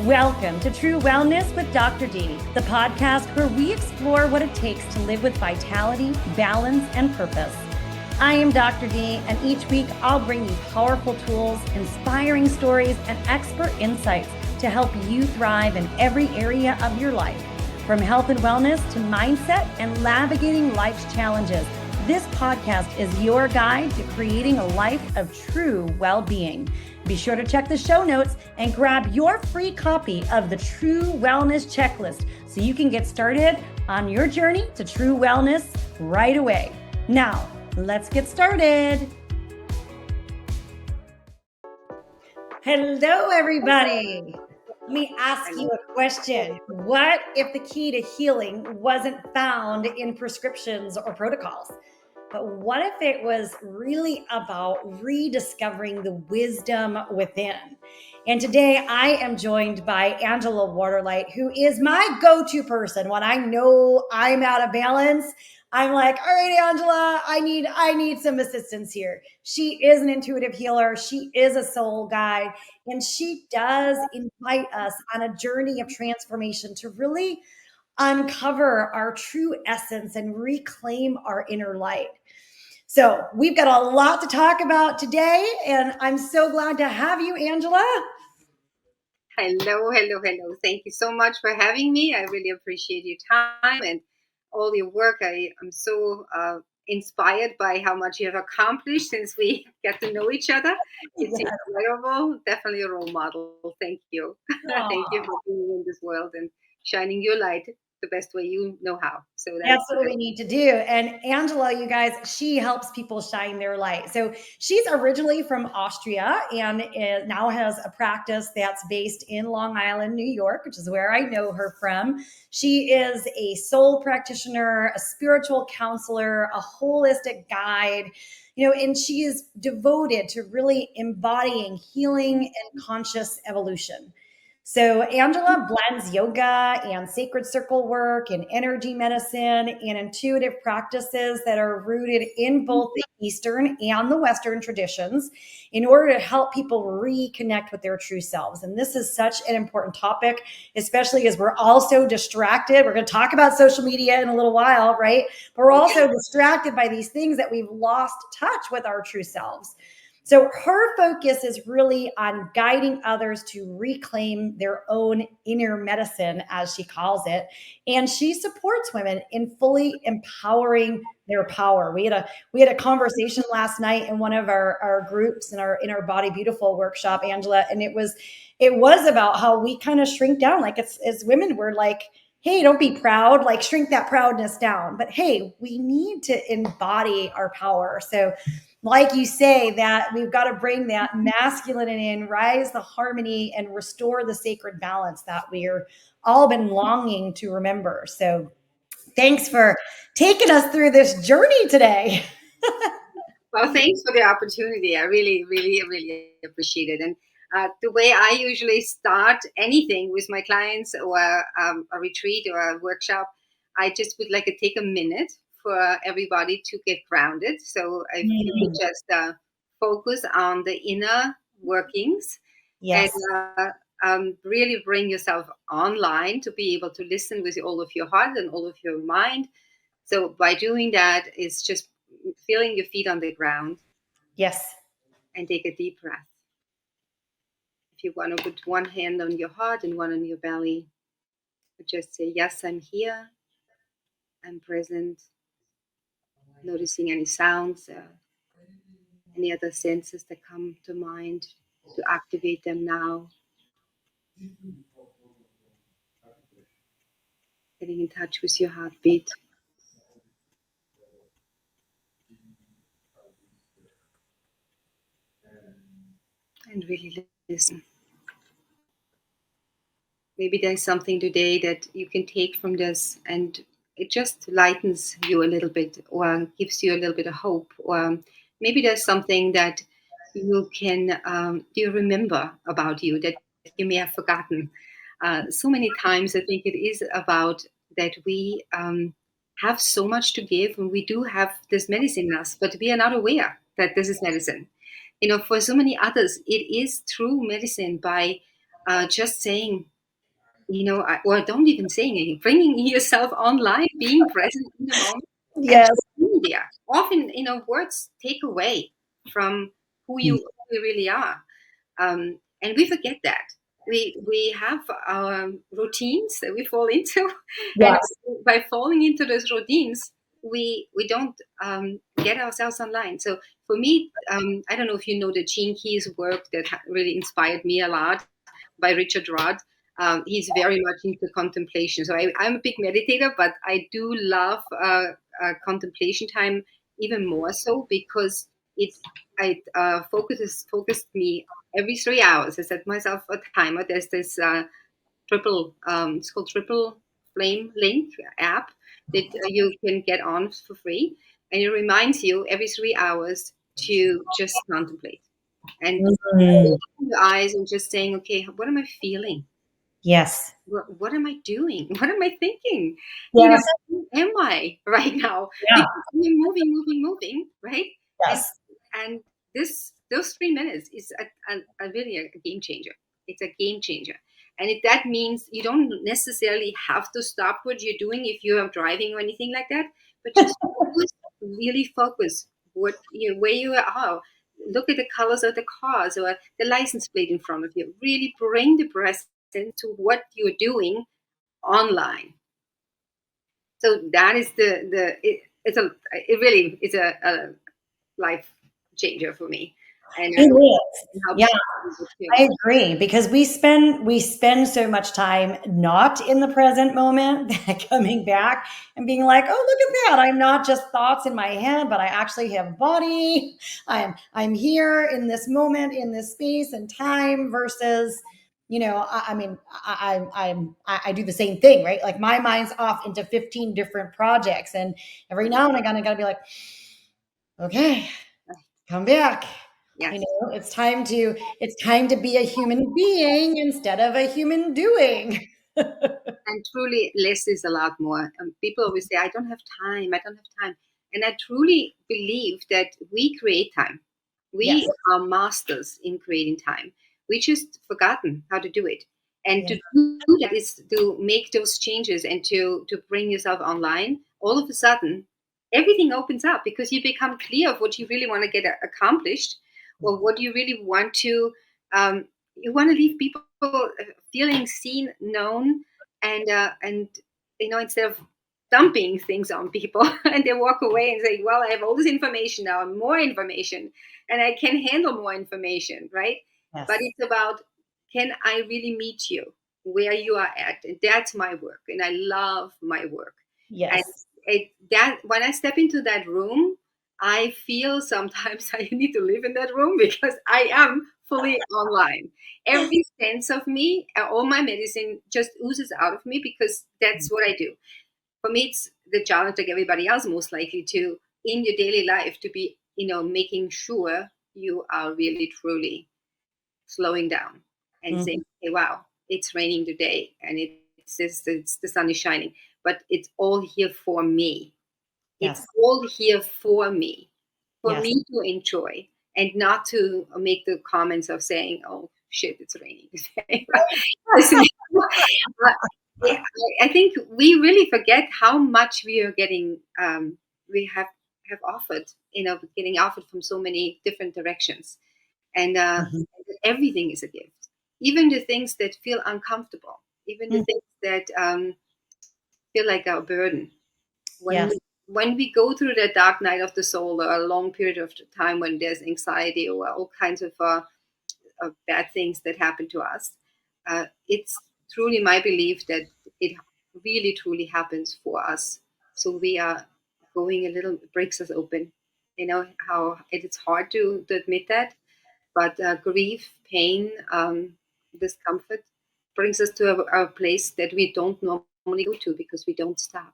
Welcome to True Wellness with Dr. D, the podcast where we explore what it takes to live with vitality, balance, and purpose. I am Dr. D, and each week I'll bring you powerful tools, inspiring stories, and expert insights to help you thrive in every area of your life. From health and wellness to mindset and navigating life's challenges, this podcast is your guide to creating a life of true well-being. Be sure to check the show notes and grab your free copy of the True Wellness Checklist so you can get started on your journey to true wellness right away. Now, let's get started. Hello, everybody. Let me ask you a question. What if the key to healing wasn't found in prescriptions or protocols? But what if it was really about rediscovering the wisdom within? And today I am joined by Angela Waterlight, who is my go-to person when I know I'm out of balance. I'm like, all right, Angela, I need some assistance here. She is an intuitive healer. She is a soul guide, and she does invite us on a journey of transformation to really uncover our true essence and reclaim our inner light. So we've got a lot to talk about today, and I'm so glad to have you, Angela. Hello. Thank you so much for having me. I really appreciate your time and all your work. I'm so inspired by how much you have accomplished since we get to know each other. It's incredible. Definitely a role model. Thank you. Thank you for being in this world and shining your light the best way you know how. So that's what we need to do. And Angela, you guys, she helps people shine their light. So she's originally from Austria and now has a practice that's based in Long Island, New York, which is where I know her from. She is a soul practitioner, a spiritual counselor, a holistic guide, and she is devoted to really embodying healing and conscious evolution. So Angela blends yoga and sacred circle work and energy medicine and intuitive practices that are rooted in both the Eastern and the Western traditions in order to help people reconnect with their true selves. And this is such an important topic, especially as we're also distracted. We're going to talk about social media in a little while, right? But we're also distracted by these things that we've lost touch with our true selves. So her focus is really on guiding others to reclaim their own inner medicine, as she calls it. And she supports women in fully empowering their power. We had a conversation last night in one of our groups in our Body Beautiful workshop, Angela, and it was about how we kind of shrink down. Like as women, we're like, hey, don't be proud, like shrink that proudness down. But hey, we need to embody our power. So like you say, that we've got to bring that masculine in, rise the harmony, and restore the sacred balance that we're all been longing to remember. So thanks for taking us through this journey today. Well, thanks for the opportunity. I really appreciate it. And the way I usually start anything with my clients or a retreat or a workshop, I just would like to take a minute for everybody to get grounded. So if you could just focus on the inner workings. Yes. And really bring yourself online to be able to listen with all of your heart and all of your mind. So by doing that, it's just feeling your feet on the ground. Yes. And take a deep breath. If you want to put one hand on your heart and one on your belly, just say, yes, I'm here. I'm present. Noticing any sounds, any other senses that come to mind, to activate them now. Getting in touch with your heartbeat. And really listen. Maybe there's something today that you can take from this and it just lightens you a little bit or gives you a little bit of hope. Or maybe there's something that you can you remember about you that you may have forgotten. So many times I think it is about that we have so much to give and we do have this medicine in us, but we are not aware that this is medicine. For so many others, it is true medicine by just saying or don't even say anything, bringing yourself online, being present in the moment, and Yes. just being there. Often, words take away from who you really are, and we forget that. We have our routines that we fall into, and Yes. by falling into those routines, we don't get ourselves online. So for me, I don't know if you know the Gene Keys work that really inspired me a lot by Richard Rudd. He's very much into contemplation. So I'm a big meditator, but I do love contemplation time even more so because it focused me every 3 hours. I set myself a timer. There's this triple it's called Triple Flame Link app that you can get on for free, and it reminds you every 3 hours to just contemplate and Mhm. open your eyes and just saying, okay, what am I feeling? Yes. What am I doing? What am I thinking? Yes. Who am I right now? Yeah. Because we're moving, right? And Yes. and those 3 minutes is really a game changer. It's a game changer, and that means you don't necessarily have to stop what you're doing if you are driving or anything like that, but just focus, really focus where you are. Look at the colors of the cars or the license plate in front of you. Really bring the presence to what you're doing online. So that is it really is a life changer for me, and It is. it helps Yeah. people too. I agree because we spend so much time not in the present moment that coming back and being like, oh, look at that. I'm not just thoughts in my head, but I actually have a body. I'm here in this moment, in this space and time versus, I mean, I do the same thing, right? Like my mind's off into 15 different projects. And every now and again, I gotta be like, okay, come back. Yes. It's time to be a human being instead of a human doing. And truly, less is a lot more. People always say, I don't have time, I don't have time. And I truly believe that we create time. Yes. We are masters in creating time. We just forgotten how to do it. And Yeah. to do that is to make those changes and to bring yourself online. All of a sudden, everything opens up because you become clear of what you really want to get accomplished, or what you really want to. You want to leave people feeling seen, known, and instead of dumping things on people and they walk away and say, well, I have all this information now and more information and I can handle more information, right? But Yes. it's about, can I really meet you where you are at? And that's my work, and I love my work. And Yes. that when I step into that room, I feel sometimes I need to live in that room because I am fully online. Every sense of me, all my medicine just oozes out of me because that's what I do. For me, it's the challenge, like everybody else, most likely to in your daily life to be, making sure you are really truly slowing down and Mhm. saying, hey, wow, it's raining today and it's the sun is shining, but it's all here for me. It's Yes. all here for Yes. me to enjoy, and not to make the comments of saying, "Oh shit, it's raining today." Listen, yeah, I think we really forget how much we are getting. We have offered, getting offered from so many different directions, and Mhm. everything is a gift. Even the things that feel uncomfortable, even the Mhm. things that feel like a burden, when Yes. we go through the dark night of the soul, or a long period of time when there's anxiety or all kinds of bad things that happen to us, it's truly my belief that it really truly happens for us. So we are going a little, breaks us open. You know how it's hard to admit that, but grief, pain, discomfort brings us to a place that we don't normally go to because we don't stop.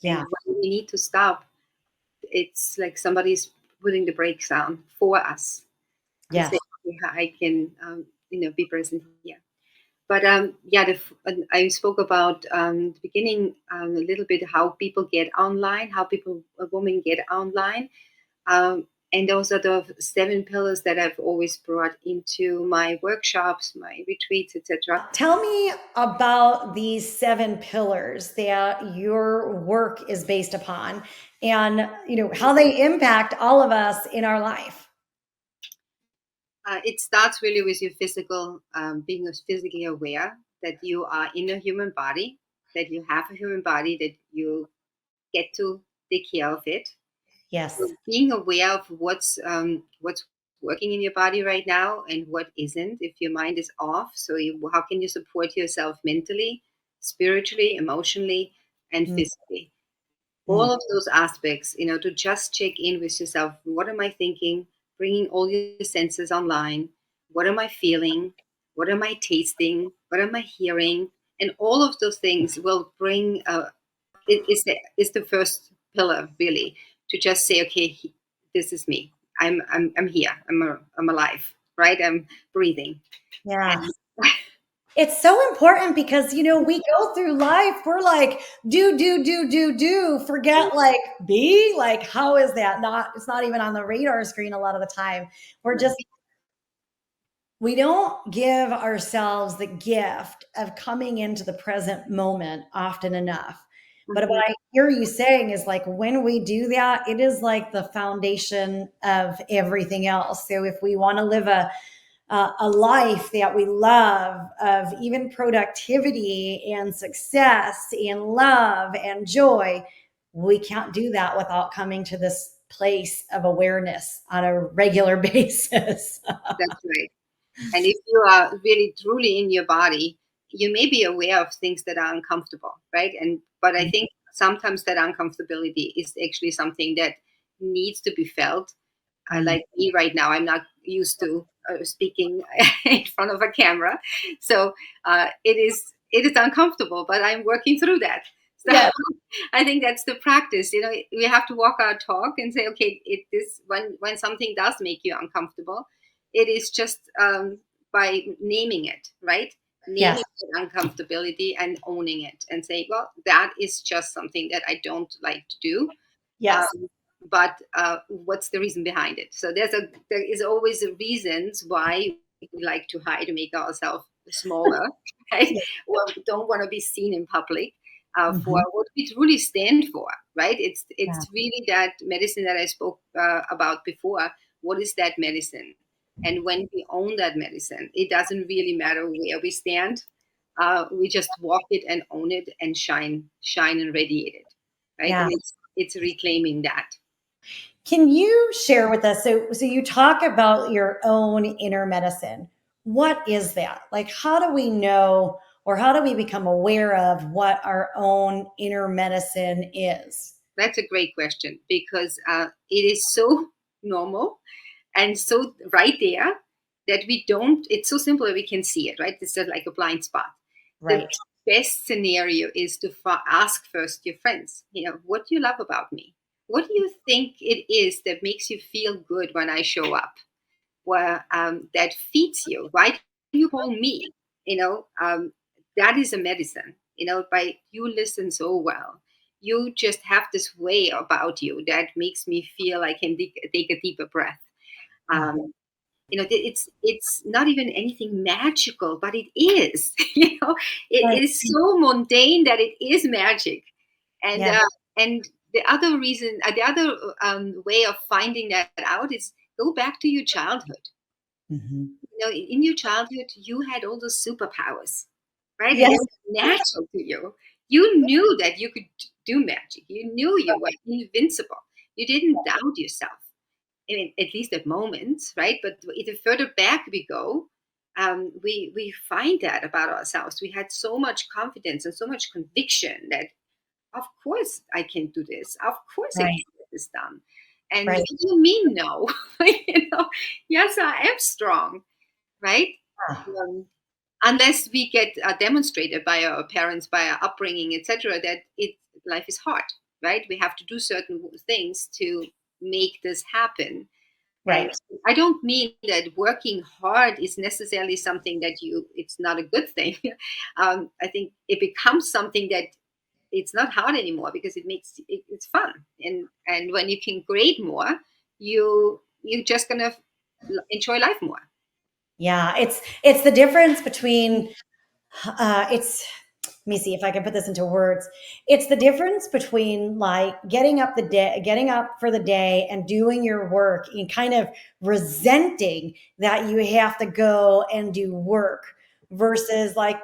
And Yeah. when we need to stop, it's like somebody's putting the brakes on for us to say, Yes. "Okay, I can, be present here." But yeah, I spoke about the beginning a little bit how people get online, how people, women get online. And those are the 7 pillars that I've always brought into my workshops, my retreats, etc. Tell me about these 7 pillars that your work is based upon, and how they impact all of us in our life. It starts really with your physical, being physically aware that you are in a human body, that you have a human body, that you get to take care of it. Yes. So being aware of what's working in your body right now and what isn't. If your mind is off, so how can you support yourself mentally, spiritually, emotionally, and Mm, physically? mm. All of those aspects, to just check in with yourself. What am I thinking? Bringing all your senses online. What am I feeling? What am I tasting? What am I hearing? And all of those things will bring. Is the first pillar really, to just say, okay, this is me. I'm here. I'm alive. Right. I'm breathing. Yeah. And It's so important because, we go through life, we're like, do, forget like be, like, how is that not, it's not even on the radar screen a lot of the time. We're just, we don't give ourselves the gift of coming into the present moment often enough. But Mhm. what I hear you saying is like when we do that, it is like the foundation of everything else. So if we want to live a life that we love, of even productivity and success and love and joy, we can't do that without coming to this place of awareness on a regular basis. That's right. And if you are really truly in your body, you may be aware of things that are uncomfortable, right? But I think sometimes that uncomfortability is actually something that needs to be felt. Mm. Like me right now, I'm not used to speaking in front of a camera, so it is uncomfortable. But I'm working through that. So Yes, I think that's the practice. We have to walk our talk and say, okay, this when something does make you uncomfortable, it is just by naming it, right? yes, Naming the uncomfortability and owning it, and say, well, that is just something that I don't like to do. yes, Um, but what's the reason behind it? So there is always a reasons why we like to hide and make ourselves smaller, right? yes. Or don't want to be seen in public, for Mhm. what we truly stand for, right? It's Yeah, it's really that medicine that I spoke about before. What is that medicine? And when we own that medicine, it doesn't really matter where we stand. We just walk it and own it and shine and radiate it, right? yeah. And it's reclaiming that. Can you share with us? So you talk about your own inner medicine. What is that? Like, how do we know, or how do we become aware of what our own inner medicine is? That's a great question, because it is so normal and so right there that we don't. It's so simple that we can see it, right? It's just like a blind spot. The Right. best scenario is to ask first your friends, what do you love about me? What do you think it is that makes you feel good when I show up? Where that feeds you. Why do you call me? That is a medicine. By you listen so well, you just have this way about you that makes me feel I can take a deeper breath. Mhm. Um, it's not even anything magical, but it is. It Right. is so mundane that it is magic. And Yeah. and the other reason, the other way of finding that out is go back to your childhood. Mhm. In your childhood, you had all those superpowers, right? And Yes. they were natural to you. You knew that you could do magic. You knew you were invincible. You didn't doubt yourself. I mean, at least at moments, right? But the further back we go, we find that about ourselves. We had so much confidence and so much conviction that, of course, I can do this. Of course, I Right. can get this done. And Right. what do you mean, no? Yes, I am strong, right? Ah, Um, Unless we get demonstrated by our parents, by our upbringing, etc., that life is hard, right? We have to do certain things to make this happen. And right. I don't mean that working hard is necessarily something that it's not a good thing. I think it becomes something that it's not hard anymore because it's fun. And when you can grade more, you're just gonna enjoy life more. Yeah, it's the difference between it's let me see if I can put this into words. It's the difference between like getting up for the day and doing your work and kind of resenting that you have to go and do work versus like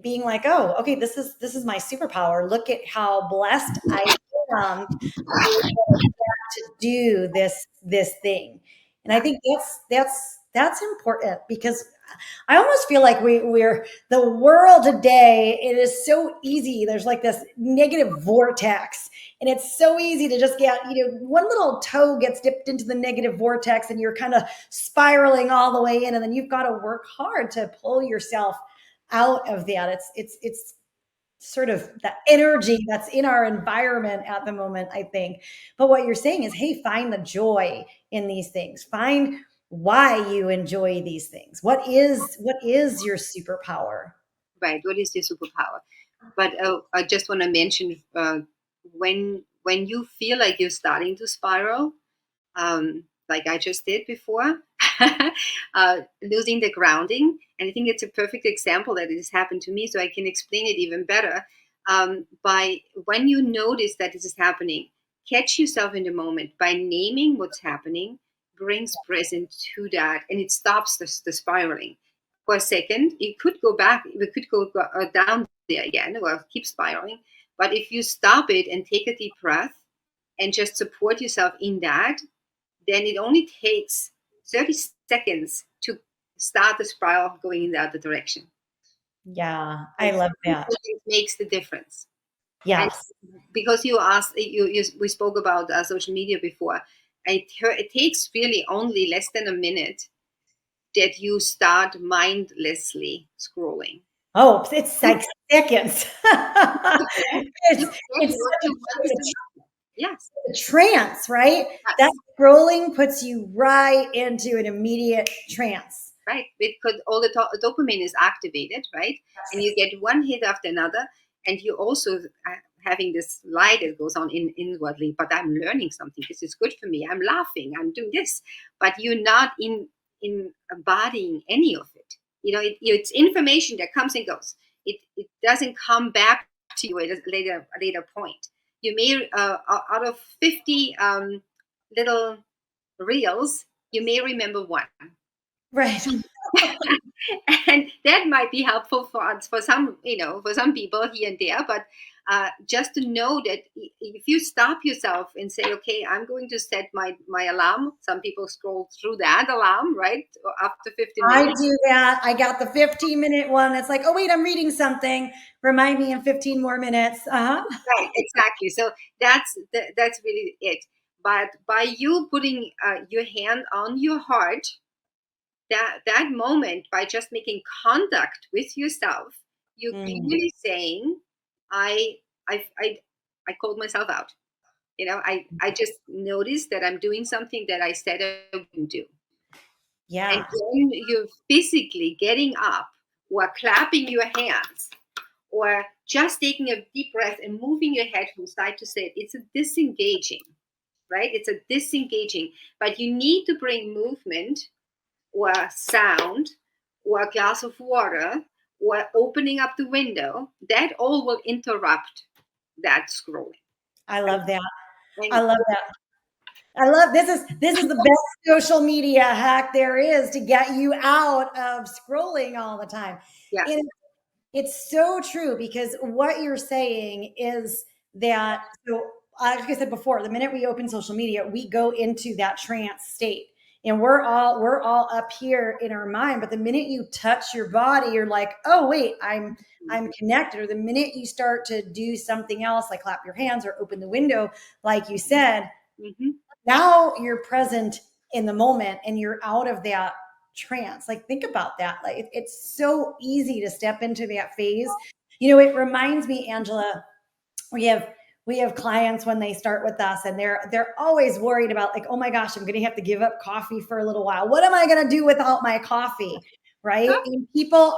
being like, oh, okay, this is my superpower. Look at how blessed I am to do this thing. And I think that's important because I almost feel like we're the world today. It is so easy. There's like this negative vortex, and it's so easy to just get one little toe gets dipped into the negative vortex, and you're kind of spiraling all the way in, and then you've got to work hard to pull yourself out of that. It's sort of the energy that's in our environment at the moment, I think. But what you're saying is, hey, find the joy in these things. Find why you enjoy these things. What is your superpower? Right? What is your superpower? But I just want to mention, when you feel like you're starting to spiral, like I just did before, losing the grounding. And I think it's a perfect example that it has happened to me, so I can explain it even better. By when you notice that this is happening, catch yourself in the moment by naming what's happening, brings present to that, and it stops the spiraling. For a second, it could go back, it could go down there again, or keep spiraling. But if you stop it and take a deep breath and just support yourself in that, then it only takes 30 seconds to start the spiral going in the other direction. Yeah, I And love that. it makes the difference. And Yes. because you asked, we spoke about social media before, it takes really only less than a minute that you start mindlessly scrolling. Oh, it's like seconds. You It's get what such you want to know. Yes, a trance, right? That yes. scrolling puts you right into an immediate trance. Right, because all the dopamine is activated, right? And you get one hit after another, and you also having this light that goes on inwardly. But I'm learning something. This is good for me. I'm laughing. I'm doing this, but you're not in embodying any of it. It's information that comes and goes. It doesn't come back to you at a later point. You may out of 50 little reels, you may remember one. Right. And that might be helpful for some, for some people here and there. But just to know that if you stop yourself and say, okay, I'm going to set my alarm. Some people scroll through that alarm, right, after 15 I minutes. do that. I got the 15-minute one. It's like, oh, wait, I'm reading something. Remind me in 15 more minutes. Uh-huh. Right, exactly. So that's really it. But by you putting your hand on your heart, that moment, by just making contact with yourself, you're Mm, clearly saying, i I called myself out. I just noticed that I'm doing something that I said I wouldn't do. And yeah, when you're physically getting up, or clapping your hands, or just taking a deep breath and moving your head from side to side, it's a disengaging, right? It's a disengaging. But you need to bring movement, or sound, or a glass of water, or opening up the window. That all will interrupt that scrolling. I love that. I And love that. I love this is the best social media hack there is to get you out of scrolling all the time. yes. And it's so true because what you're saying is that, so like I said before, the minute we open social media, we go into that trance state. And we're all up here in our mind, but the minute you touch your body, you're like, oh wait, I'm connected. Or the minute you start to do something else, like clap your hands or open the window, like you said, Hmm. now you're present in the moment and you're out of that trance. Like think about that. Like it's so easy to step into that phase. It reminds me, Angela, we have we have clients when they start with us and they're always worried about like, oh my gosh, I'm going to have to give up coffee for a little while. What am I going to do without my coffee? Right? And people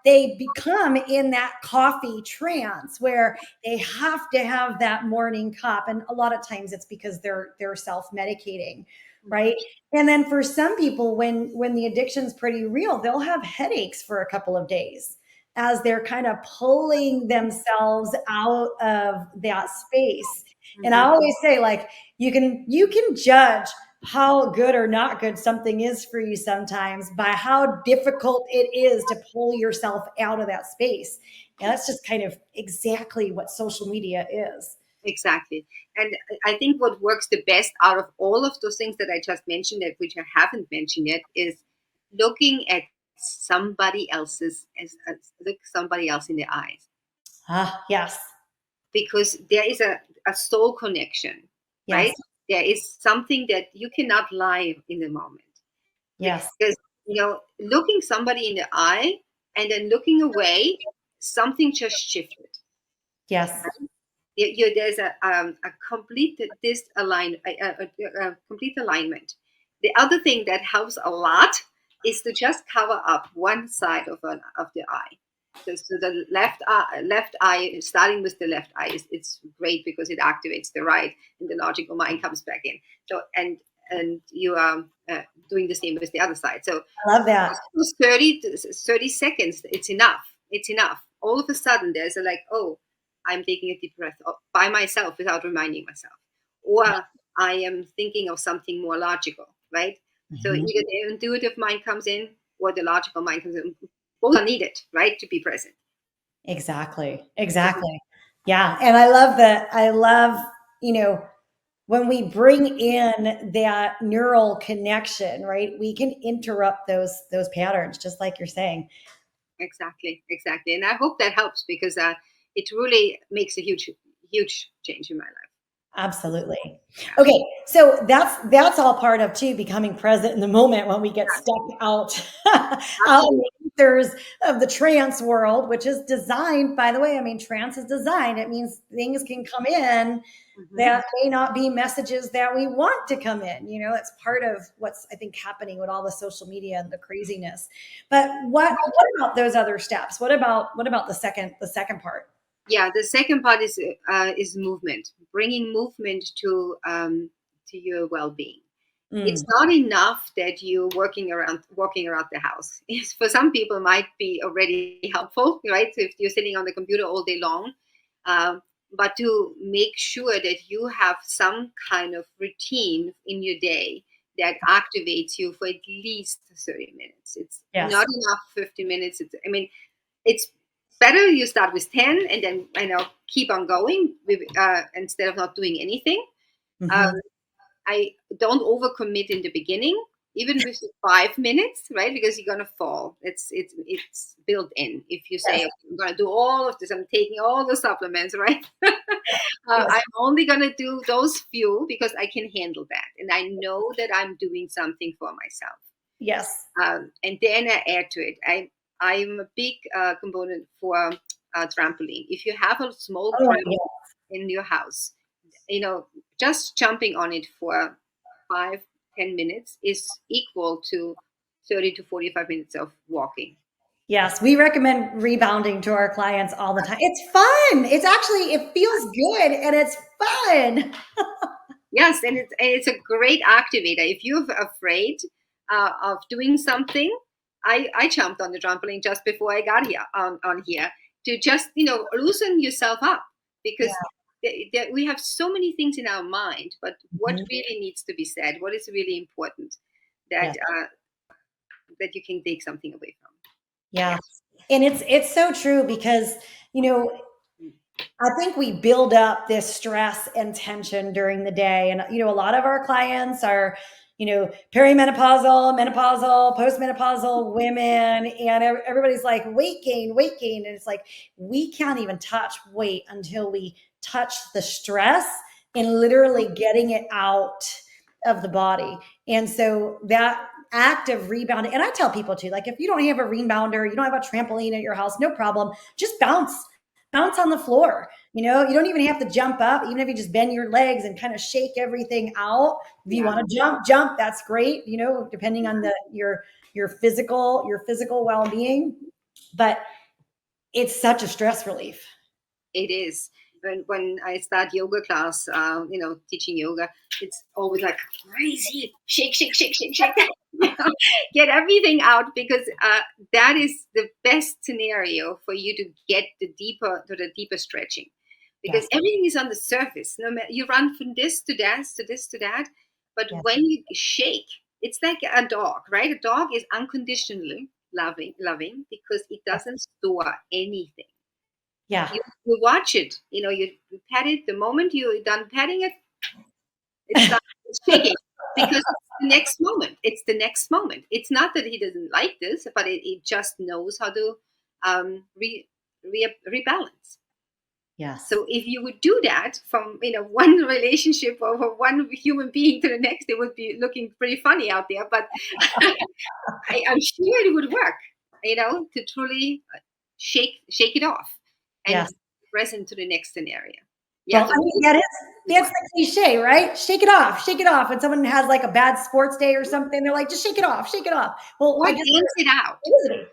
they become in that coffee trance where they have to have that morning cup, and a lot of times it's because they're self-medicating. right? And then for some people, when the addiction's pretty real, they'll have headaches for a couple of days as they're kind of pulling themselves out of that space. And I Mm-hmm. always say, like, you can judge how good or not good something is for you sometimes by how difficult it is to pull yourself out of that space. And that's just kind of exactly what social media is. Exactly. And I think what works the best out of all of those things that I just mentioned, that which I haven't mentioned yet, is looking at somebody else's as look somebody else in the eyes, Ah, yes. because there is a soul connection, Yes. right? There is something that you cannot lie in the moment, Yes. because looking somebody in the eye and then looking away, something just shifted. Yes. There's a complete disalign a complete alignment. The other thing that helps a lot is to just cover up one side of the eye. So the left eye, starting with the left eye, it's great because it activates the right, and the logical mind comes back in. So and you are doing the same with the other side. So I love that. those 30 seconds, it's enough. It's enough. All of a sudden, there's a like, oh, I'm taking a deep breath by myself without reminding myself. Or I am thinking of something more logical, right? So either Mhm. the intuitive mind comes in or the logical mind comes in. Both are needed, right, to be present. Exactly. Exactly. Yeah. And I love that. I love, you know, when we bring in that neural connection, right? We can interrupt those patterns, just like you're saying. Exactly, exactly. And I hope that helps, because it really makes a huge change in my life. Absolutely. Yeah, Okay, so that's all part of too becoming present in the moment when we get stuck out out in absolutely. the ethers of the trance world, which is designed, by the way. I mean, trance is designed. It means things can come in Hmm. that may not be messages that we want to come in. You know, it's part of what's I think happening with all the social media and the craziness. But what about those other steps? What about the second part? Yeah, the second part is movement, bringing movement to your well-being. It's Mm, not enough that you walking around the house. It's, for some people, might be already helpful, right? So if you're sitting on the computer all day long, but to make sure that you have some kind of routine in your day that activates you for at least 30 minutes. It's yes. not enough 50 minutes. I mean, it's better you start with 10 and then keep on going instead of not doing anything. Um, Mhm. I don't overcommit in the beginning, even with 5 minutes, right? Because you're gonna fall. It's built in. If you say, Yes. okay, I'm gonna do all of this, I'm taking all the supplements, right? Yes. I'm only gonna do those few because I can handle that, and I know that I'm doing something for myself. Yes. And then I add to it. I'm a big component for trampoline. If you have a small Oh, trampoline yeah. in your house, just jumping on it for 5-10 minutes is equal to 30 to 45 minutes of walking. Yes, we recommend rebounding to our clients all the time. It's fun. It's actually it feels good and it's fun. Yes, and it's a great activator. If you're afraid of doing something, I jumped on the trampoline just before I got here on here to just loosen yourself up, because we have so many things in our mind, but what Mhm. really needs to be said, what is really important, that Yes. that you can take something away from. Yeah. Yes. And it's so true because, you know, Mm. I think we build up this stress and tension during the day. And, a lot of our clients are, perimenopausal, menopausal, postmenopausal women. And everybody's like, weight gain, weight gain. And it's like, we can't even touch weight until we touch the stress and literally getting it out of the body. And so that act of rebounding, and I tell people too, like, if you don't have a rebounder, you don't have a trampoline at your house, no problem. Just bounce on the floor. You don't even have to jump up. Even if you just bend your legs and kind of shake everything out. If you Yeah. want to jump, that's great. Depending on your physical well-being. But it's such a stress relief. It is. when I start yoga class, teaching yoga, it's always like crazy, shake, shake, shake, shake, shake. Get everything out, because that is the best scenario for you to get the deeper stretching, because Yes. everything is on the surface. No matter, you run from this to that to this to that, but Yes. when you shake, it's like a dog, right? A dog is unconditionally loving because it Yes. doesn't store anything. Yeah. You watch it, you pet it. The moment you're done petting it, it starts shaking, because it's the next moment. It's the next moment. It's not that he doesn't like this, but it just knows how to rebalance. Yes. So if you would do that from one relationship or from one human being to the next, it would be looking pretty funny out there. But I'm sure it would work. To truly shake it off and Yes. present to the next scenario. Yeah. Well, So I mean, that's the cliche, right? Shake it off, shake it off. When someone has like a bad sports day or something, they're like, just shake it off, shake it off. Well, or I guess dance it out. it.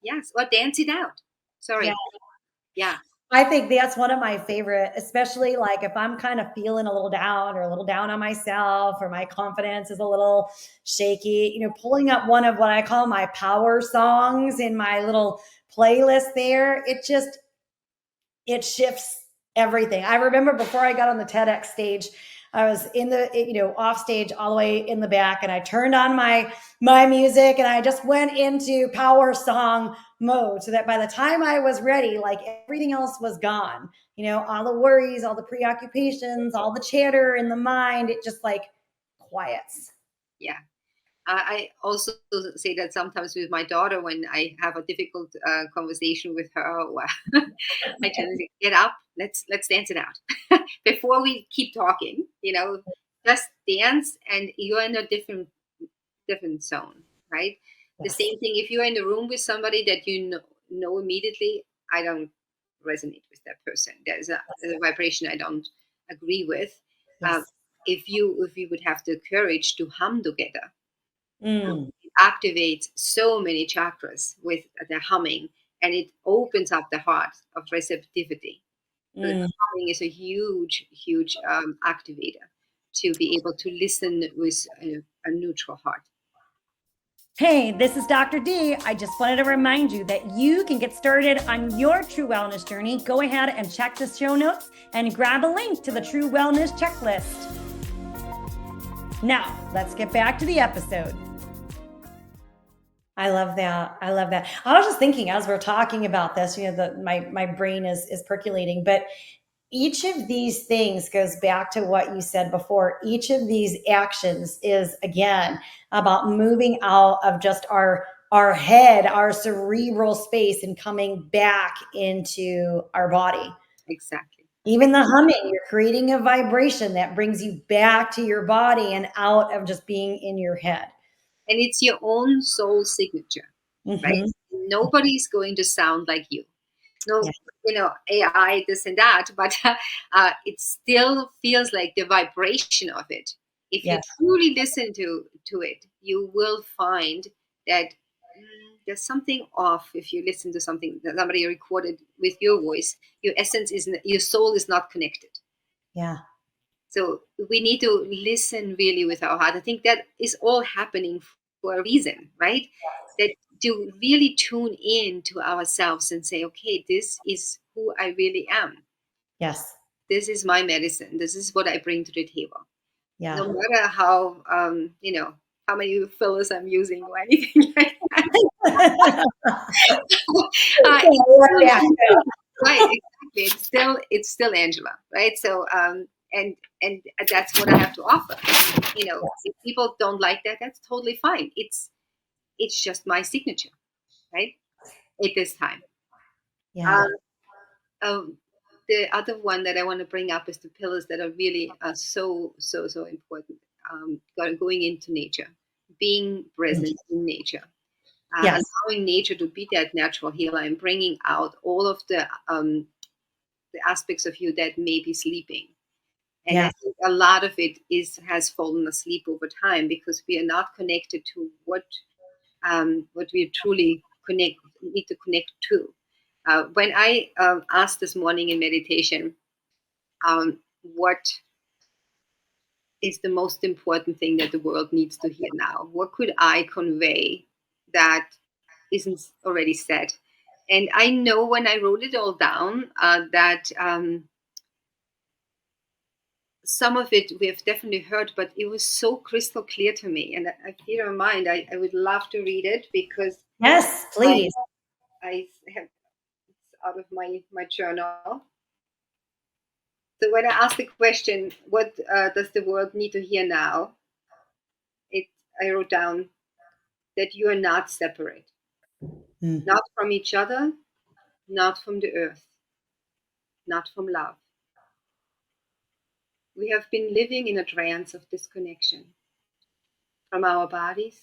Yes, or dance it out. Yeah. Sorry. Yeah. I think that's one of my favorite, especially like if I'm kind of feeling a little down or a little down on myself or my confidence is a little shaky, pulling up one of what I call my power songs in my little playlist there, it shifts everything. I remember before I got on the TEDx stage, I was in the, off stage all the way in the back, and I turned on my music and I just went into power song mode so that by the time I was ready, like everything else was gone. All the worries, all the preoccupations, all the chatter in the mind, it just like quiets. Yeah. I also say that sometimes with my daughter, when I have a difficult conversation with her, or I tell her, get up, let's dance it out before we keep talking. Just dance, and you're in a different zone, right? The Yes. same thing if you're in a room with somebody that know immediately. I don't resonate with that person. There's a vibration I don't agree with. Um, Yes. if you would have the courage to hum together, Mm, it activates so many chakras with the humming, and it opens up the heart of receptivity. So the mm. humming is a huge, huge activator to be able to listen with a neutral heart. Hey, this is Dr. D. I just wanted to remind you that you can get started on your true wellness journey. Go ahead and check the show notes and grab a link to the True Wellness Checklist. Now, let's get back to the episode. I love that. I love that. I was just thinking as we're talking about this, my brain is percolating, but each of these things goes back to what you said before. Each of these actions is again about moving out of just our head, our cerebral space, and coming back into our body. Exactly. Even the humming, you're creating a vibration that brings you back to your body and out of just being in your head. And it's your own soul signature, right? Mm-hmm. Nobody's going to sound like you. No, Yeah. AI, this and that, but it still feels like the vibration of it. If you Yes. truly listen to it, you will find that there's something off. If you listen to something that somebody recorded with your voice, your soul is not connected. Yeah. So we need to listen really with our heart. I think that is all happening for a reason, right? That to really tune in to ourselves and say, okay, this is who I really am. Yes. This is my medicine. This is what I bring to the table. Yeah. No matter how many fillers I'm using or anything like that. Right, exactly. It's still Angela, right? So and that's what I have to offer. If people don't like that, that's totally fine. It's just my signature, right? At this time. Yeah. Um, um, the other one that I want to bring up is the pillars that are really so important. Going into nature, being present in nature, Yes. allowing nature to be that natural healer, and bringing out all of the aspects of you that may be sleeping. And I Yes. think a lot of it has fallen asleep over time because we are not connected to what we truly need to connect to. When I asked this morning in meditation, what is the most important thing that the world needs to hear now? What could I convey that isn't already said? And I know when I wrote it all down that some of it we have definitely heard, but it was so crystal clear to me. And if you don't mind, I would love to read it because Yes, I, please. I have it's out of my journal. So when I asked the question, what does the world need to hear now? It I wrote down that you are not separate, Mm. not from each other, not from the earth, not from love. We have been living in a trance of disconnection from our bodies,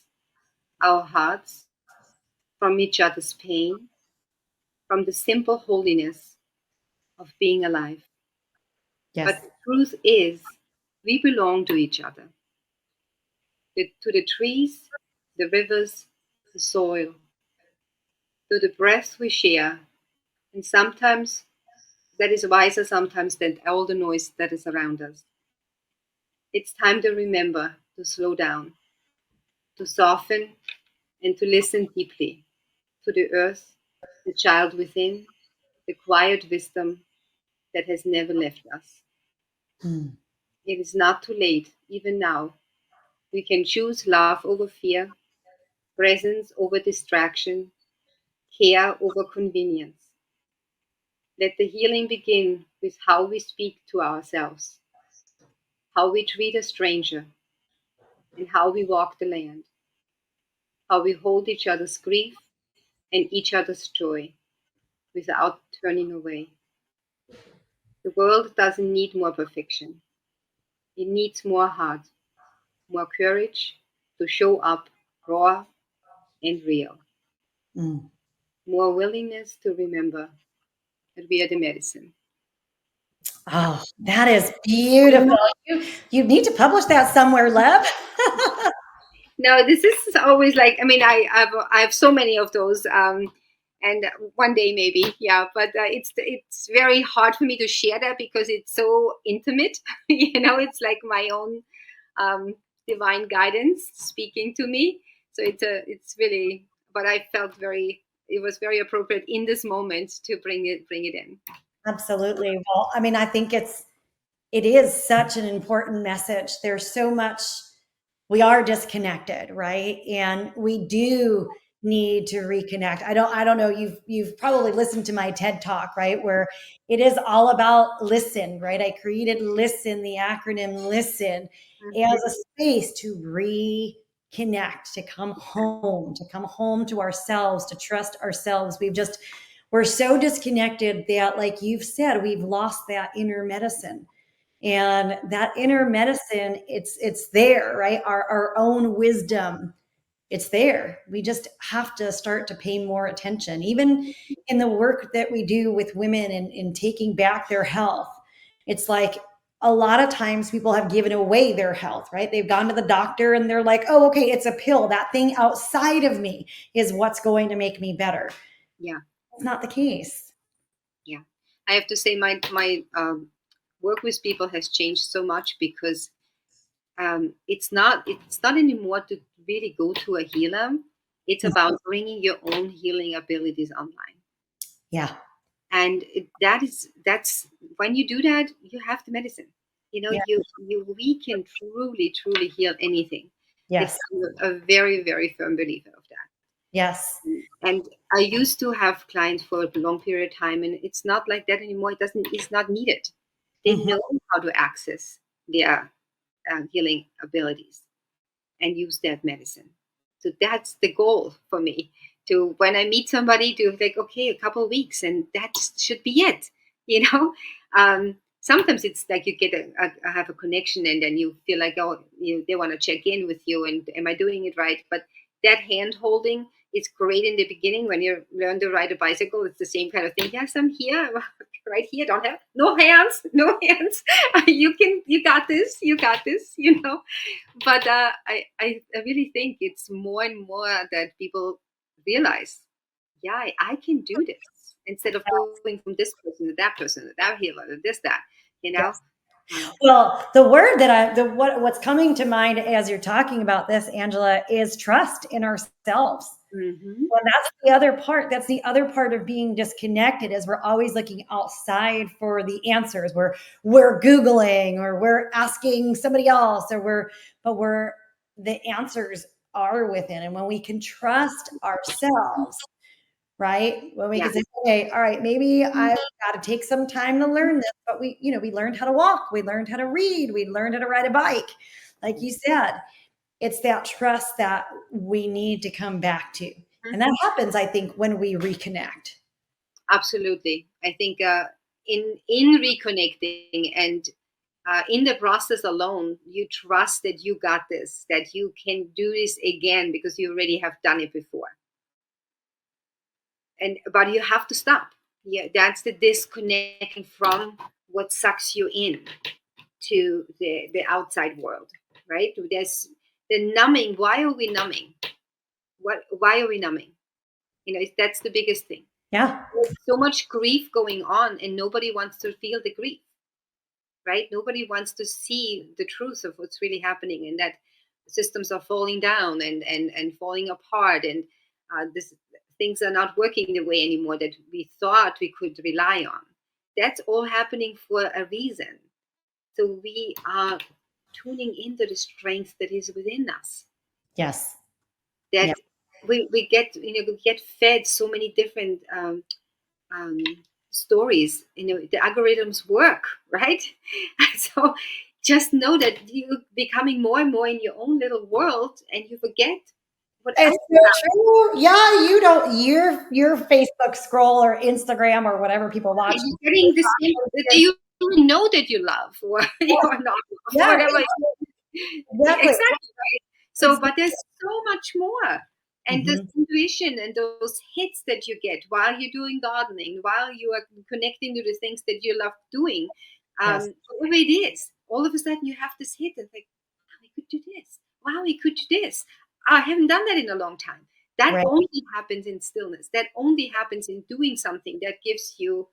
our hearts, from each other's pain, from the simple holiness of being alive. But Yes. the truth is, we belong to each other, to the trees, the rivers, the soil, to the breath we share. And sometimes that is wiser sometimes than all the noise that is around us. It's time to remember to slow down, to soften, and to listen deeply to the earth, the child within, the quiet wisdom that has never left us. Mm. It is not too late, even now. We can choose love over fear, presence over distraction, care over convenience. Let the healing begin with how we speak to ourselves, how we treat a stranger, and how we walk the land, how we hold each other's grief and each other's joy without turning away. The world doesn't need more perfection. It needs more heart, more courage to show up raw and real, Mm. more willingness to remember that we are the medicine. Oh, that is beautiful. You need to publish that somewhere, Lev. No, this is always like, I mean, I have so many of those, and one day maybe, yeah. But it's very hard for me to share that because it's so intimate. It's like my own um, divine guidance speaking to me. So it's really, but I felt it was very appropriate in this moment to bring it in. Absolutely. Well, I mean, I think it is such an important message. There's so much we are disconnected, right? And we do need to reconnect. I don't know, you've probably listened to my TED Talk, right? Where it is all about listen, right? I created listen, the acronym listen, as Mhm. a space to reconnect, to come home to ourselves, to trust ourselves. We're so disconnected that, like you've said, we've lost that inner medicine. And that inner medicine, it's there, right? Our own wisdom, it's there. We just have to start to pay more attention, even in the work that we do with women in taking back their health. It's like a lot of times people have given away their health, right? They've gone to the doctor and they're like, oh, okay, it's a pill. That thing outside of me is what's going to make me better. Yeah, It's not the case. yeah. I have to say my work with people has changed so much because it's not anymore to really go to a healer. It's about bringing your own healing abilities online, Yeah. and that's when you do that, you have the medicine. Yeah. We can truly heal anything. It's Yes. a very very firm believer of that. Yes. And I used to have clients for a long period of time, and it's not like that anymore. It's not needed. They Mhm. know how to access their healing abilities and use that medicine. So that's the goal for me. To when I meet somebody, to like, okay, a couple of weeks, and that should be it. You know, sometimes it's like you get have a connection, and then you feel like, oh, they want to check in with you, and am I doing it right? But that hand holding is great in the beginning when you learn to ride a bicycle. It's the same kind of thing. Yes, I'm here, right here. Don't have no hands, no hands. You got this, you got this. But I really think it's more and more that people realize, yeah, I can do this. instead of going from this person to that healer to this, that, you know. Yes. Um, Well, the word that what's coming to mind as you're talking about this, Angela, is trust in ourselves. mhm. Well, that's the other part. That's the other part of being disconnected is we're always looking outside for the answers. We're Googling or we're asking somebody else or we're the answers are within. And when we can trust ourselves, right? When we Yeah. can say, okay, all right, maybe I've got to take some time to learn this, but we learned how to walk, we learned how to read, we learned how to ride a bike. Like you said, it's that trust that we need to come back to. And that happens, I think, when we reconnect. Absolutely. I think in reconnecting and in the process alone, you trust that you got this, that you can do this again because you already have done it before. And but you have to stop. Yeah, that's the disconnecting from what sucks you in to the outside world, right? There's the numbing. Why are we numbing? Why are we numbing? That's the biggest thing. Yeah. There's so much grief going on, and nobody wants to feel the grief, right? Nobody wants to see the truth of what's really happening, and that systems are falling down and falling apart, and this things are not working the way anymore that we thought we could rely on. That's all happening for a reason. So we are tuning into the strength that is within us. Yes. Yeah. That we get we get fed so many different um, stories. The algorithms work, right? So just know that you're becoming more and more in your own little world, and you forget what It's else is so true. Yeah, you don't your Facebook scroll or Instagram or whatever people watch. happening. You're getting the same that you know that you love, or you are not, Yeah, whatever. exactly. Exactly right. So, Exactly. but there's so much more. And this Mhm. intuition and those hits that you get while you're doing gardening, while you are connecting to the things that you love doing, Yes. whatever it is, all of a sudden you have this hit and like, wow, we could do this. Wow, we could do this. I haven't done that in a long time. That Right. only happens in stillness. That only happens in doing something that gives you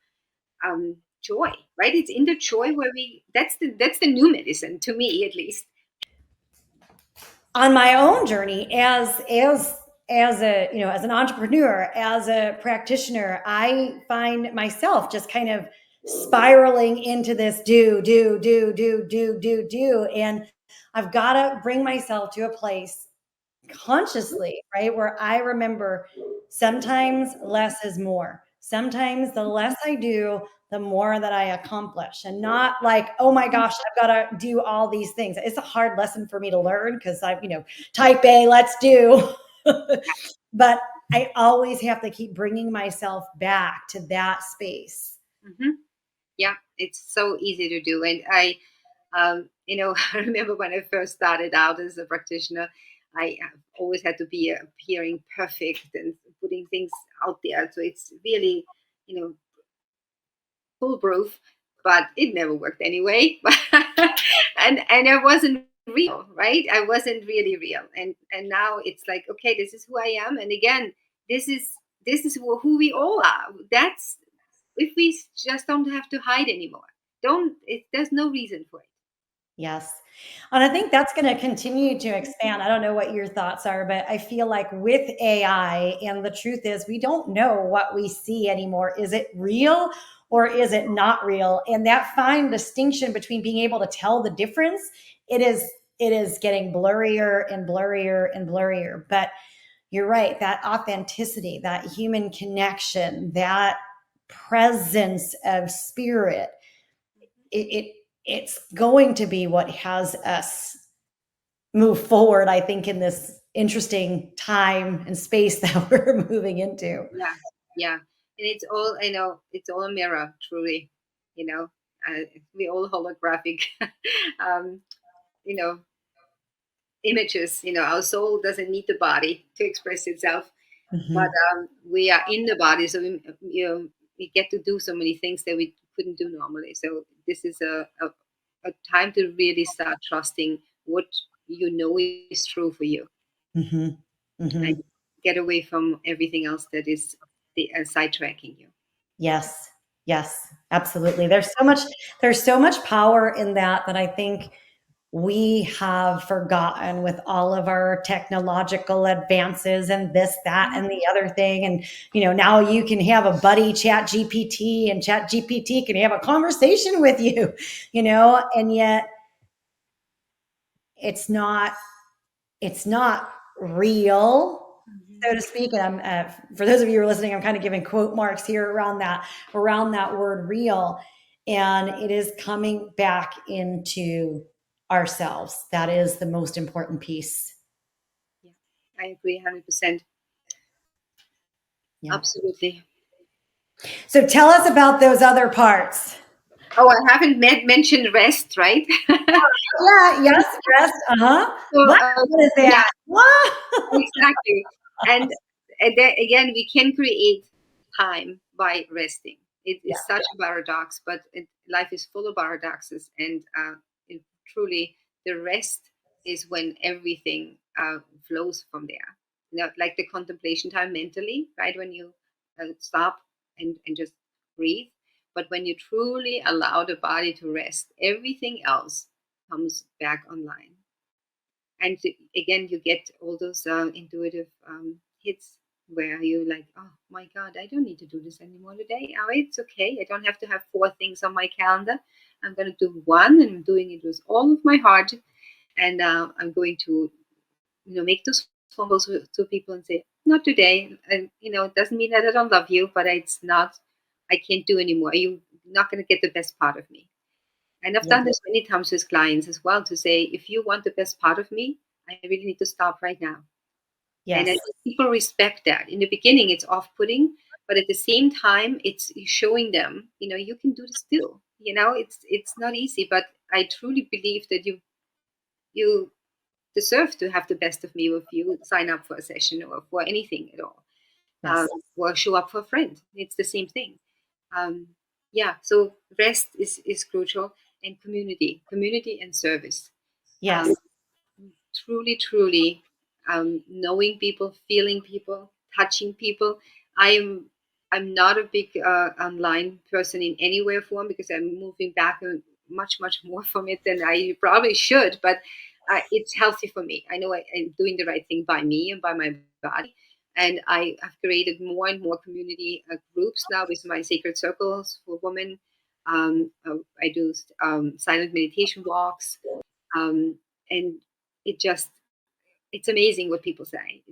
joy, right? It's in the joy where that's the new medicine to me, at least. On my own journey as a as an entrepreneur, as a practitioner, I find myself just kind of spiraling into this do, and I've got to bring myself to a place consciously, right? Where I remember sometimes less is more. Sometimes the less I do, the more that I accomplish, and not like, oh my gosh, I've got to do all these things. It's a hard lesson for me to learn because type A, let's do. But I always have to keep bringing myself back to that space. Hmm. Yeah, it's so easy to do. And I remember when I first started out as a practitioner, I always had to be appearing perfect and putting things out there. So it's really, you know, foolproof, but it never worked anyway. And I wasn't real, right? I wasn't really real. And now it's like, okay, this is who I am. And again, this is who we all are. That's if we just don't have to hide anymore. Don't it, there's no reason for it. Yes. And I think that's going to continue to expand. I don't know what your thoughts are, but I feel like with AI, and the truth is, we don't know what we see anymore. Is it real or is it not real? And that fine distinction between being able to tell the difference, it is getting blurrier and blurrier and blurrier. But you're right, that authenticity, that human connection, that presence of spirit, it it's going to be what has us move forward, I think, in this interesting time and space that we're moving into. Yeah, yeah, and it's all it's all a mirror, truly. You know, we all holographic, um, you know, images. Our soul doesn't need the body to express itself, but Mhm. we are in the body, so we get to do so many things that we couldn't do normally. So this is a time to really start trusting what you know is true for you, Mhm. and Mhm. get away from everything else that is sidetracking you. Yes. Yes. Absolutely. There's so much power in that that I think we have forgotten with all of our technological advances and this, that, and the other thing. And, now you can have a buddy chat GPT and chat GPT can have a conversation with you, and yet it's not, it's not real, so Mhm. to speak. And I'm, for those of you who are listening, I'm kind of giving quote marks here around that word real. And it is coming back into ourselves. That is the most important piece. Yeah, I agree 100%. Yeah. Absolutely. So tell us about those other parts. Oh, I haven't mentioned rest, right? Yeah. Yes. Rest. Uh huh. So, What is yeah, that? What? exactly. And then again, we can create time by resting. It Yeah. is such a paradox, but life is full of paradoxes. And it, truly, the rest is when everything flows from there. Like the contemplation time mentally, right? When you stop and just breathe. But when you truly allow the body to rest, everything else comes back online. And again, you get all those intuitive hits where you're like, oh my god, I don't need to do this anymore today. Oh, it's okay, I don't have to have four things on my calendar. I'm going to do one, and I'm doing it with all of my heart. And I'm going to make those phone calls to people and say, not today. And it doesn't mean that I don't love you, but it's not, I can't do anymore. You're not going to get the best part of me. And I've Yeah. done this many times with clients as well, to say, if you want the best part of me, I really need to stop right now. And I Yes. think people respect that. In the beginning, it's off putting, but at the same time, it's showing them, you can do this too. It's not easy, but I truly believe that you deserve to have the best of me if you sign up for a session or for anything at all, um, Yes. or show up for a friend. It's the same thing. Yeah, so rest is crucial, and community and service. Yes. um, truly, knowing people, feeling people, touching people. I'm i'm not a big online person in any way or form, because I'm moving back much more from it than I probably should, but it's healthy for me. I know I'm doing the right thing by me and by my body. And I have created more and more community groups now with my sacred circles for women. I do silent meditation walks, um, and it just it's amazing what people say.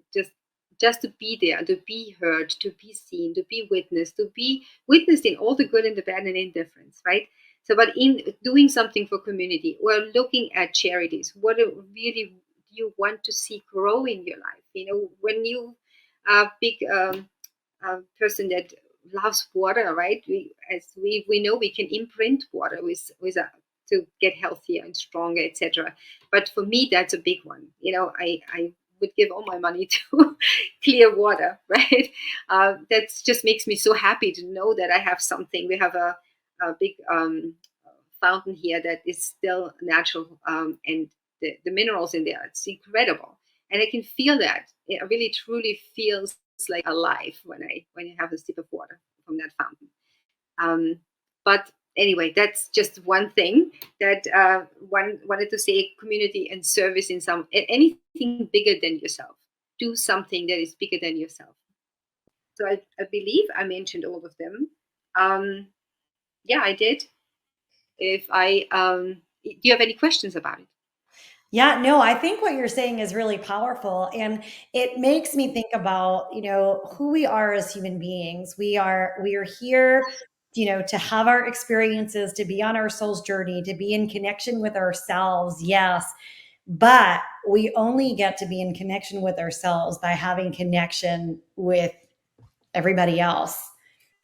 Just to be there, to be heard, to be seen, to be witnessed, to be witnessed in all the good and the bad and indifference, right? So, but in doing something for community or looking at charities, what really do you want to see grow in your life? When you are a big person that loves water, right? We know we can imprint water with to get healthier and stronger, etc. But for me, that's a big one. I would give all my money to clear water, right? That just makes me so happy to know that I have something. We have a big fountain here that is still natural, and the minerals in there, it's incredible. And I can feel that. It really truly feels like alive when I have a sip of water from that fountain. But anyway, that's just one thing that one wanted to say: community and service in anything bigger than yourself. Do something that is bigger than yourself. So I believe I mentioned all of them. Um, yeah, I did. If I Do you have any questions about it? Yeah, no, I think what you're saying is really powerful. And it makes me think about, who we are as human beings. We are here, to have our experiences, to be on our soul's journey, to be in connection with ourselves. Yes. But we only get to be in connection with ourselves by having connection with everybody else,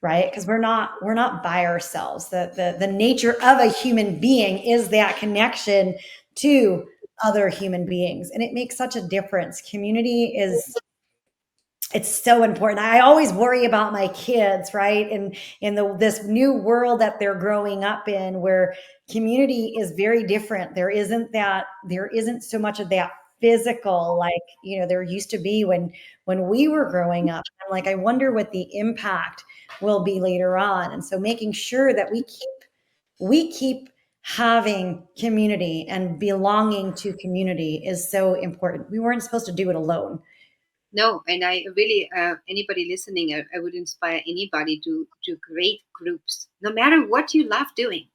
right? Because we're not by ourselves. The nature of a human being is that connection to other human beings, and it makes such a difference. Community is, it's so important. I always worry about my kids, right? And in this new world that they're growing up in, where community is very different. There isn't so much of that physical, like, there used to be when we were growing up. I'm like, I wonder what the impact will be later on. And so making sure that we keep having community and belonging to community is so important. We weren't supposed to do it alone. No, and I really, anybody listening, I would inspire anybody to create groups, no matter what you love doing.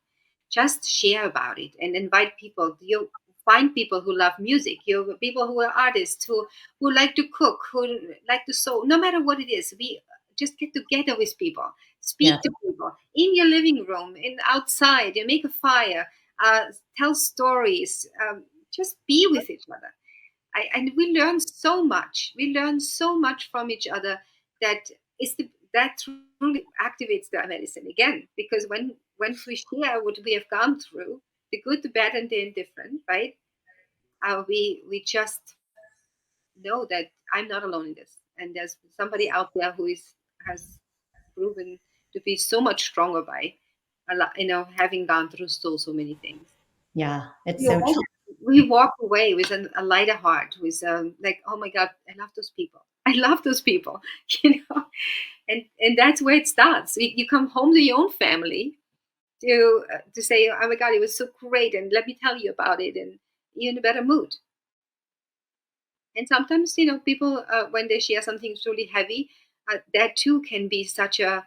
Just share about it and invite people. You find people who love music. You people who are artists, who like to cook, who like to sew. No matter what it is, we just get together with people, Yeah. speak to people in your living room, in outside. You make a fire, tell stories. Just be with each other. And we learn so much. We learn so much from each other that that truly activates the medicine again. Because when we share what we have gone through, the good, the bad, and the indifferent, right? We just know that I'm not alone in this, and there's somebody out there who is has proven to be so much stronger by having gone through so many things. Yeah. It's We so all true. we walk away with a lighter heart, with like, oh my god, I love those people. I love those people, you know. And that's where it starts. You come home to your own family to say, oh my god, it was so great, and let me tell you about it, and you're in a better mood. And sometimes, people, when they share something truly heavy, that too can be such a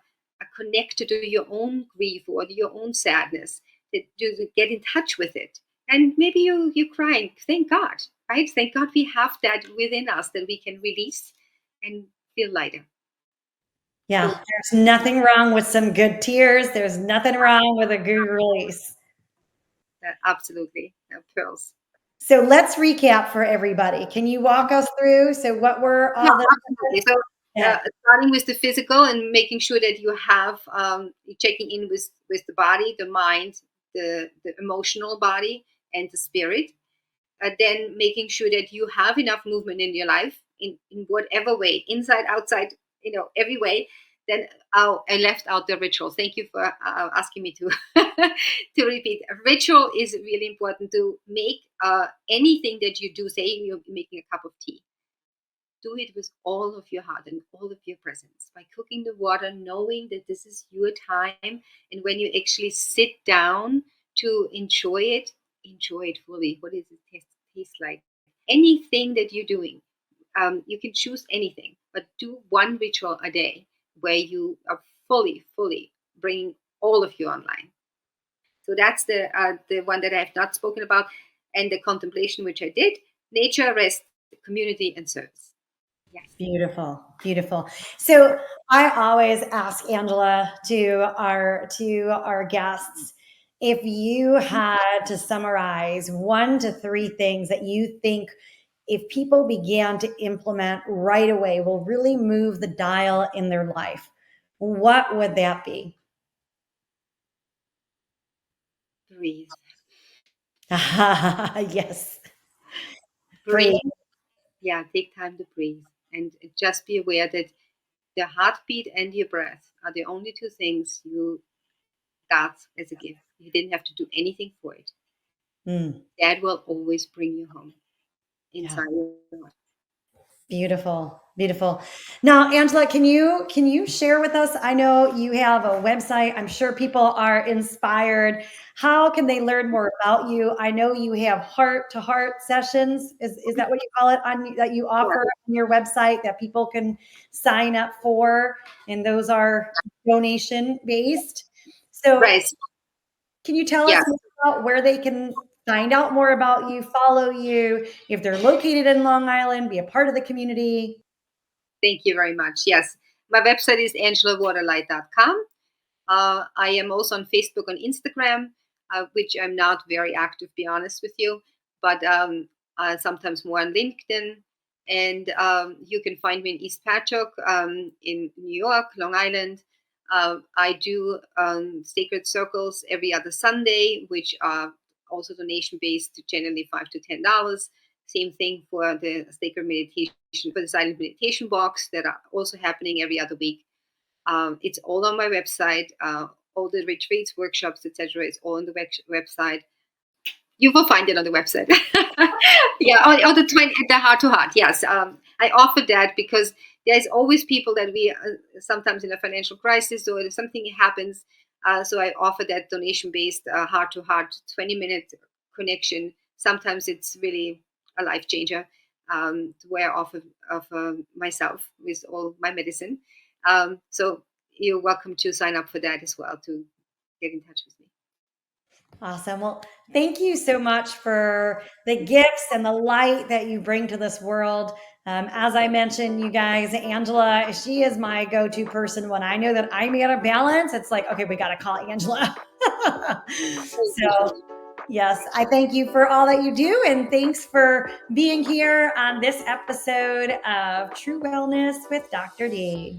connect to your own grief or your own sadness, that you get in touch with it. And maybe you're crying. Thank God, right? Thank God we have that within us that we can release and feel lighter. Yeah. So, There's nothing wrong with some good tears. There's nothing wrong with a good release. absolutely, pearls. So let's recap for everybody. Can you walk us through? So what were Yeah, all the absolutely. So, yeah, starting with the physical and making sure that you have checking in with the body, the mind, the emotional body, and the spirit. Then making sure that you have enough movement in your life in whatever way, inside, outside, every way. Then I left out the ritual. Thank you for asking me to to repeat. A ritual is really important to make anything that you do. Say you're making a cup of tea, do it with all of your heart and all of your presence by cooking the water, knowing that this is your time. And when you actually sit down to enjoy it fully. What does it taste like? Anything that you're doing, you can choose anything, but do one ritual a day where you are fully bringing all of you online. So that's the one that I have not spoken about, and the contemplation which I did: nature, rest, community, and service. Yes. beautiful, beautiful. So I always ask Angela to our guests, if you had to summarize 1 to 3 things that you think if people began to implement right away will really move the dial in their life, what would that be? Breathe. Yes. Breathe. Breathe. Yeah, take time to breathe. And just be aware that the heartbeat and your breath are the only two things you got as a gift. You didn't have to do anything for it. Mm, That will always bring you home yeah. inside your heart. Beautiful, beautiful. Now, Angela, can you share with us? I know you have a website. I'm sure people are inspired. How can they learn more about you? I know you have heart to heart sessions. Is that what you call it on that you Yeah. offer on your website that people can sign up for? And those are donation based. So Right. can you tell us Yes. more about where they can find out more about you, follow you, if they're located in Long Island, be a part of the community? Thank you very much. Yes. My website is angelawaterlight.com. I am also on Facebook and Instagram, which I'm not very active, be honest with you, but sometimes more on LinkedIn. And you can find me in East Patchogue, in New York, Long Island. I do sacred circles every other Sunday, which are also donation based, generally $5 to $10. Same thing for the sacred meditation, for the silent meditation box that are also happening every other week. It's all on my website. All the retreats, workshops, etc. is all on the website. You will find it on the website. Yeah, or the heart to heart. Yes, I offer that because there's always people that we sometimes in a financial crisis or if something happens. So I offer that donation-based heart-to-heart 20-minute connection. Sometimes it's really a life changer, where I offer myself with all my medicine. So you're welcome to sign up for that as well to get in touch with me. Awesome. Well, thank you so much for the gifts and the light that you bring to this world. As I mentioned, you guys, Angela, she is my go-to person when I know that I'm out of balance. It's like, okay, we got to call Angela. I appreciate So, yes, I thank you for all that you do. And thanks for being here on this episode of True Wellness with Dr. D.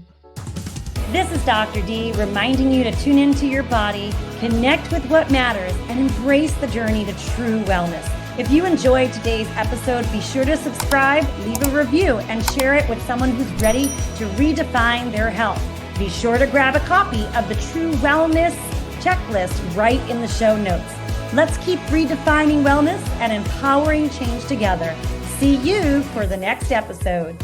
This is Dr. D reminding you to tune into your body, connect with what matters, and embrace the journey to true wellness. If you enjoyed today's episode, be sure to subscribe, leave a review, and share it with someone who's ready to redefine their health. Be sure to grab a copy of the True Wellness checklist right in the show notes. Let's keep redefining wellness and empowering change together. See you for the next episode.